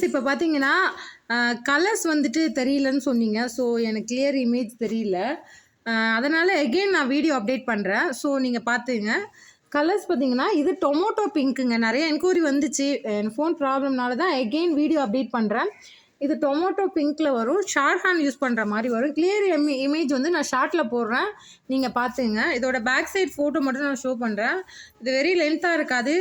இப்போ பார்த்தீங்கன்னா கலர்ஸ் வந்துட்டு தெரியலன்னு சொன்னீங்க. ஸோ எனக்கு கிளியர் இமேஜ் தெரியல. அதனால் எகெயின் நான் வீடியோ அப்டேட் பண்ணுறேன். ஸோ நீங்கள் பார்த்துங்க. கலர்ஸ் பார்த்தீங்கன்னா இது டொமேட்டோ பிங்க்குங்க. நிறைய என்கொயரி வந்துச்சு. என் ஃபோன் ப்ராப்ளம்னால தான் எகெயின் வீடியோ அப்டேட் பண்ணுறேன். இது டொமேட்டோ பிங்க்கில் வரும். ஷார்ட் ஹேண்ட் யூஸ் பண்ணுற மாதிரி வரும். கிளியர் இமேஜ் வந்து நான் ஷார்ட்டில் போடுறேன். நீங்கள் பார்த்துங்க. இதோட பேக் சைட் ஃபோட்டோ மட்டும் நான் ஷோ பண்ணுறேன். இது வெரி லென்த்தாக இருக்காது.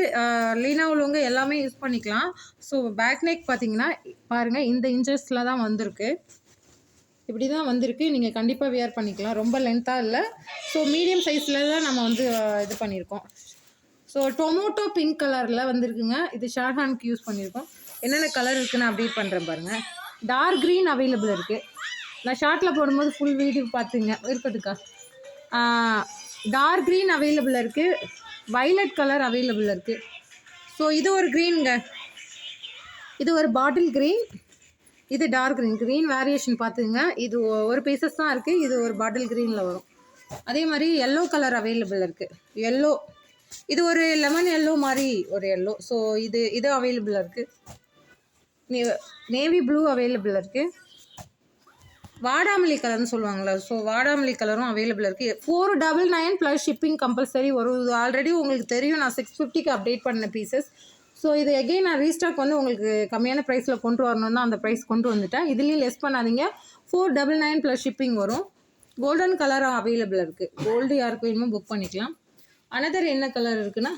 லீனாக உள்ளவங்க எல்லாமே யூஸ் பண்ணிக்கலாம். ஸோ பேக் நெக் பார்த்தீங்கன்னா பாருங்கள், இந்த இன்ச்சஸில் தான் வந்திருக்கு. இப்படி தான் வந்திருக்கு. நீங்கள் கண்டிப்பாக வியர் பண்ணிக்கலாம். ரொம்ப லென்த்தாக இல்லை. ஸோ மீடியம் சைஸில் தான் நம்ம வந்து இது பண்ணியிருக்கோம். ஸோ டொமேட்டோ பிங்க் கலரில் வந்துருக்குங்க. இது ஷார்ட் ஹேண்ட்க்கு யூஸ் பண்ணியிருக்கோம். என்னென்ன கலர் இருக்குன்னு அப்டேட் பண்ணுறேன் பாருங்கள். டார்க் க்ரீன் அவைலபிள் இருக்குது. நான் ஷார்ட்டில் போடும்போது ஃபுல் வீடியோ பார்த்துங்க. இருக்கட்டுக்கா. டார்க் க்ரீன் அவைலபிள் இருக்குது. வைலட் கலர் அவைலபிள் இருக்குது. ஸோ இது ஒரு க்ரீனுங்க. இது ஒரு பாட்டில் க்ரீன். இது டார்க் க்ரீன். க்ரீன் வேரியேஷன் பார்த்துங்க. இது ஒரு பீசஸ் தான் இருக்குது. இது ஒரு பாட்டில் க்ரீனில் வரும். அதே மாதிரி எல்லோ கலர் அவைலபிள் இருக்குது. எல்லோ, இது ஒரு லெமன் எல்லோ மாதிரி ஒரு எல்லோ. ஸோ இது அவைலபிள் இருக்குது. நேவி ப்ளூ அவைலபிள் இருக்குது. வாடாமல்லி கலர்னு சொல்லுவாங்களா, ஸோ வாடாமல்லி கலரும் அவைலபிள் இருக்குது. 499 ப்ளஸ் ஷிப்பிங் கம்பல்சரி வரும். இது ஆல்ரெடி உங்களுக்கு தெரியும். நான் 650க்கு அப்டேட் பண்ண பீசஸ். ஸோ இது எகெயின் நான் ரீஸ்டாக் வந்து உங்களுக்கு கம்மியான ப்ரைஸில் கொண்டு வரணும் தான் அந்த ப்ரைஸ் கொண்டு வந்துட்டேன். இதுலேயும் லெஸ் பண்ணாதீங்க. 499 ப்ளஸ் ஷிப்பிங் வரும். கோல்டன் கலர் அவைலபிள் இருக்குது. கோல்டு யாருக்கு வேணுமோ புக் பண்ணிக்கலாம். அனதர் என்ன கலர் இருக்குன்னா,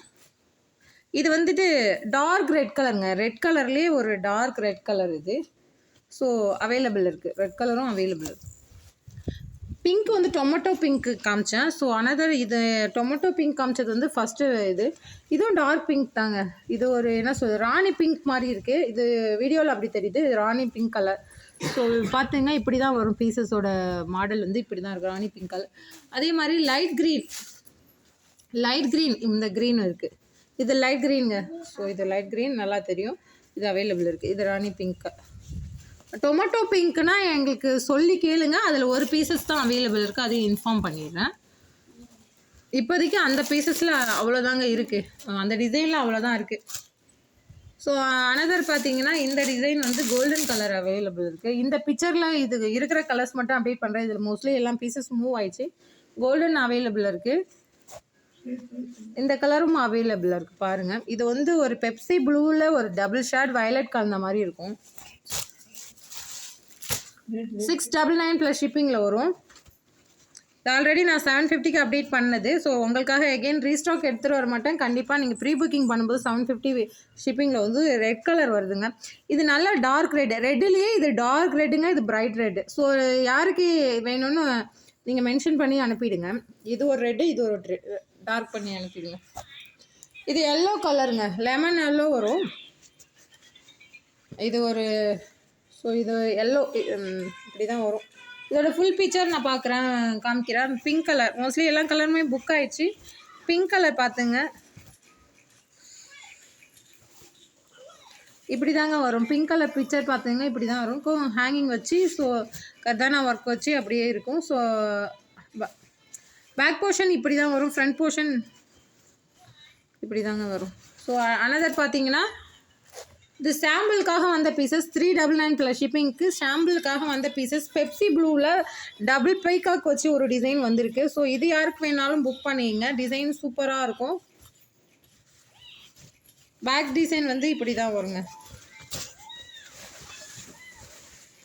இது வந்துட்டு டார்க் ரெட் கலருங்க. ரெட் கலர்லேயே ஒரு டார்க் ரெட் கலர் இது. ஸோ அவைலபிள் இருக்குது. ரெட் கலரும் அவைலபிள் இருக்குது. பிங்க் வந்து டொமேட்டோ பிங்க்கு காமிச்சேன். ஸோ அனதர் இது டொமேட்டோ பிங்க் காமிச்சது வந்து ஃபஸ்ட்டு இதுவும் டார்க் பிங்க் தாங்க. இது ஒரு என்ன சொல்கிறது, ராணி பிங்க் மாதிரி இருக்குது. இது வீடியோவில் அப்படி தெரியுது. இது ராணி பிங்க் கலர். ஸோ பார்த்தீங்கன்னா இப்படி தான் வரும். பீசஸோட மாடல் வந்து இப்படி தான் இருக்குது, ராணி பிங்க் கலர். அதே மாதிரி லைட் க்ரீன் இந்த க்ரீன் இருக்குது. இது லைட் க்ரீனுங்க. ஸோ இது லைட் க்ரீன் நல்லா தெரியும். இது அவைலபிள் இருக்குது. இது ராணி பிங்க். டொமேட்டோ பிங்க்னா எங்களுக்கு சொல்லி கேளுங்க. அதில் ஒரு பீசஸ் தான் அவைலபிள் இருக்குது. அதையும் இன்ஃபார்ம் பண்ணிடுறேன். இப்போதைக்கு அந்த பீசஸில் அவ்வளோதாங்க இருக்குது. அந்த டிசைனில் அவ்வளோதான் இருக்குது. ஸோ அனதர் பார்த்தீங்கன்னா இந்த டிசைன் வந்து கோல்டன் கலர் அவைலபிள் இருக்குது. இந்த பிக்சரில் இது இருக்கிற கலர்ஸ் மட்டும் அப்டேட் பண்ணுறேன். இதில் மோஸ்ட்லி எல்லாம் பீசஸ் மூவ் ஆயிடுச்சு. கோல்டன் அவைலபிள் இருக்குது. இந்த கலரும் அவைலபிள் இருக்குது பாருங்கள். இது வந்து ஒரு பெப்சி ப்ளூவில் ஒரு டபுள் ஷேட் வயலட் கலந்த மாதிரி இருக்கும். 699 ப்ளஸ் ஷிப்பிங்கில் வரும். ஆல்ரெடி நான் 750க்கு அப்டேட் பண்ணது. ஸோ உங்களுக்காக எகெயின் ரீஸ்டாக் எடுத்துகிட்டு வர மாட்டேன். கண்டிப்பாக நீங்கள் ப்ரீ புக்கிங் பண்ணும்போது 750 ஷிப்பிங்கில் வந்து ரெட் கலர் வருதுங்க. இது நல்லா டார்க் ரெட். ரெட்டுலேயே இது டார்க் ரெட்டுங்க. இது பிரைட் ரெட்டு. ஸோ யாருக்கு வேணும்னு நீங்கள் மென்ஷன் பண்ணி அனுப்பிடுங்க. இது ஒரு ரெட்டு, இது ஒரு டார்க் பண்ணி அனுப்பிடுங்க. இது எல்லோ கலருங்க. லெமன் எல்லோ வரும். இது ஒரு ஸோ இது எல்லோ இப்படி தான் வரும். இதோட ஃபுல் பிக்சர் நான் காமிக்கிறேன். Pink colour. மோஸ்ட்லி எல்லா கலருமே புக் ஆகிடுச்சு. பிங்க் கலர் பார்த்துங்க. இப்படி தாங்க வரும். பிங்க் கலர் பிக்சர் பார்த்துங்க. இப்படி தான் வரும். ஹேங்கிங் வச்சு ஸோ கர்தானா ஒர்க் வச்சு அப்படியே இருக்கும். ஸோ பேக் போர்ஷன் இப்படி தான் வரும். ஃப்ரண்ட் போர்ஷன் இப்படி தாங்க வரும். ஸோ அனதர் பார்த்தீங்கன்னா இது சாம்பிளுக்காக வந்த பீசஸ் 399 ப்ளஸ் ஷிப்பிங்க்கு சாம்பிளுக்காக வந்த பீசஸ் பெப்சி ப்ளூவில் டபுள் பைக்காக் வச்சு ஒரு டிசைன் வந்திருக்கு. ஸோ இது யாருக்கு வேணாலும் புக் பண்ணிங்க. டிசைன் சூப்பராக இருக்கும். பேக் டிசைன் வந்து இப்படி தான் வருங்க.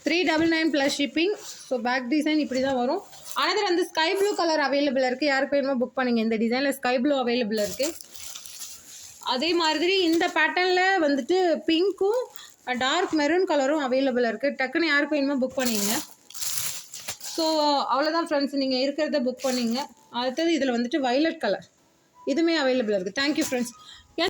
399 plus shipping. So back design இப்படி தான் வரும். அனதர் வந்து ஸ்கை ப்ளூ கலர் அவைலபிள் இருக்குது. யாருக்கு வேணுமோ புக் பண்ணிங்க. இந்த டிசைனில் ஸ்கை ப்ளூ அவைலபிள் இருக்குது. அதே மாதிரி இந்த பேட்டர்னில் வந்துட்டு பிங்க்கும் டார்க் மெரூன் கலரும் அவைலபிள் இருக்குது. டக்குன்னு யாருக்கு வேணுமோ புக் பண்ணிங்க. ஸோ அவ்வளோதான் ஃப்ரெண்ட்ஸ். நீங்கள் இருக்கிறத புக் பண்ணிங்க. அடுத்தது இதில் வந்துட்டு வைலட் கலர் இதுவுமே அவைலபிள் இருக்குது. Thank you friends.